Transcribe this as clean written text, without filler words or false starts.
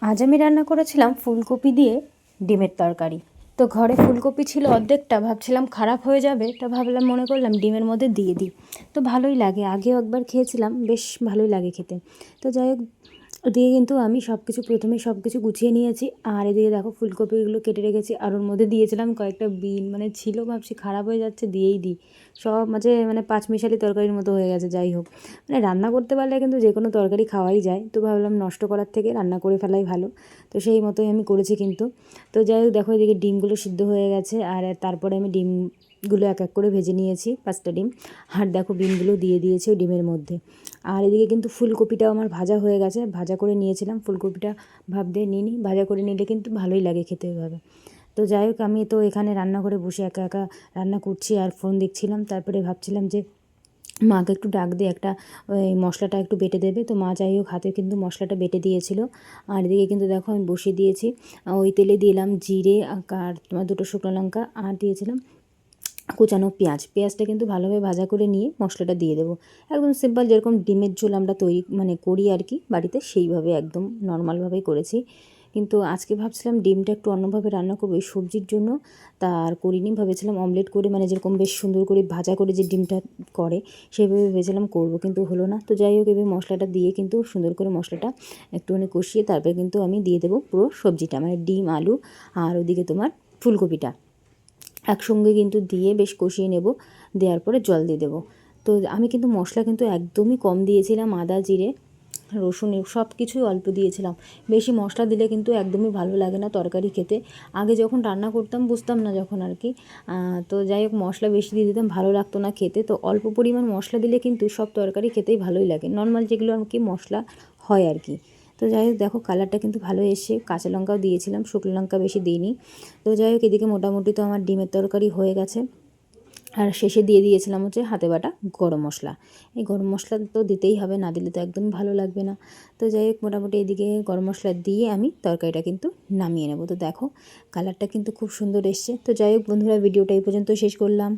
আজ আমি রান্না করেছিলাম ফুলকপি দিয়ে ডিমের তরকারি। তো ঘরে ফুলকপি ছিল অর্ধেকটা, ভাবছিলাম খারাপ হয়ে যাবে, তা ভাবলাম মনে করলাম ডিমের মধ্যে দিয়ে দিই। তো ভালোই লাগে, আগেও একবার খেয়েছিলাম, বেশ ভালোই লাগে খেতে। তো যাই হোক, দিয়ে কিন্তু আমি প্রথমে সব কিছু গুছিয়ে নিয়েছি। আর এদিকে দেখো ফুলকপিগুলো কেটে রেখেছি, আর ওর মধ্যে দিয়েছিলাম কয়েকটা বিন, ছিল ভাবছি খারাপ হয়ে যাচ্ছে, দিয়েই দিই। সব পাঁচমিশালি তরকারির মতো হয়ে গেছে। যাই হোক, রান্না করতে পারলে কিন্তু যে কোনো তরকারি খাওয়াই যায়, তো ভাবলাম নষ্ট করার থেকে রান্না করে ফেলাই ভালো। তো সেই মতোই আমি করেছি কিন্তু। তো যাই হোক, দেখো এদিকে ডিমগুলো সিদ্ধ হয়ে গেছে, আর তারপরে আমি ডিমগুলো এক এক করে ভেজে নিয়েছি, 5টা ডিম। আর দেখো বিনগুলো দিয়ে দিয়েছি ওই ডিমের মধ্যে। আর এদিকে কিন্তু ফুলকপিটাও আমার ভাজা হয়ে গেছে, ভাজা করে নিয়েছিলাম। ফুলকপিটা ভাপ দিয়ে নিই, ভাজা করে নিলে কিন্তু ভালোই লাগে খেতে ওইভাবে। তো যাই হোক, আমি তো এখানে রান্নাঘরে বসে একা একা রান্না করছি আর ফোন দেখছিলাম। তারপরে ভাবছিলাম যে মাকে একটু ডাক দিয়ে ওই মশলাটা একটু বেটে দেবে। তো মা যাই হোক হাতে কিন্তু মশলাটা বেটে দিয়েছিল। আর এদিকে কিন্তু দেখো আমি বসিয়ে দিয়েছি। ওই তেলে দিলাম জিরে আর তোমার 2টো শুকনো লঙ্কা, আর দিয়েছিলাম কুচানো পেঁয়াজটা কিন্তু ভালোভাবে ভাজা করে নিয়ে মশলাটা দিয়ে দেবো। একদম সিম্পল, যেরকম ডিমের ঝোল আমরা তৈরি করি আর কি বাড়িতে, সেইভাবে একদম নর্মালভাবেই করেছি। কিন্তু আজকে ভাবছিলাম ডিমটা একটু অন্যভাবে রান্না করবো এই সবজির জন্য, তা আর করিনি। ভেবেছিলাম অমলেট করে, যেরকম বেশ সুন্দর করে ভাজা করে যে ডিমটা করে সেইভাবে ভেবেছিলাম করবো, কিন্তু হলো না। তো যাই হোক, এবার মশলাটা দিয়ে কিন্তু সুন্দর করে মশলাটা একটুখানি কষিয়ে তারপরে কিন্তু আমি দিয়ে দেবো পুরো সবজিটা, ডিম, আলু আর ওদিকে তোমার ফুলকপিটা একসঙ্গে কিন্তু দিয়ে বেশ কষিয়ে নেব। দেওয়ার পরে জল দিয়ে দেবো। তো আমি কিন্তু মশলা কিন্তু একদমই কম দিয়েছিলাম, আদা, জিরে, রসুন সব কিছুই অল্প দিয়েছিলাম। বেশি মশলা দিলে কিন্তু একদমই ভালো লাগে না তরকারি খেতে। আগে যখন রান্না করতাম বুঝতাম না যখন আর কি, তো যাই হোক মশলা বেশি দিয়ে দিতাম, ভালো লাগতো না খেতে। তো অল্প পরিমাণ মশলা দিলে কিন্তু সব তরকারি খেতেই ভালোই লাগে, নর্মাল যেগুলো আর কি মশলা হয় আর কি। তো যাই হোক, দেখো কালারটা কিন্তু ভালো এসে, কাঁচা লঙ্কাও দিয়েছিলাম, শুকনো লঙ্কা বেশি দিইনি। তো যাই হোক, এদিকে মোটামুটি তো আমার ডিমের তরকারি হয়ে গেছে। আর শেষে দিয়ে দিয়েছিলাম হাতে বাটা গরম মশলা। এই গরম মশলা তো দিতেই হবে, না দিলে তো একদমই ভালো লাগবে না। তো যাই হোক, মোটামুটি এদিকে গরম মশলা দিয়ে আমি তরকারিটা কিন্তু নামিয়ে নেব। তো দেখো কালারটা কিন্তু খুব সুন্দর এসছে। তো যাই হোক বন্ধুরা, ভিডিওটা এই পর্যন্ত শেষ করলাম।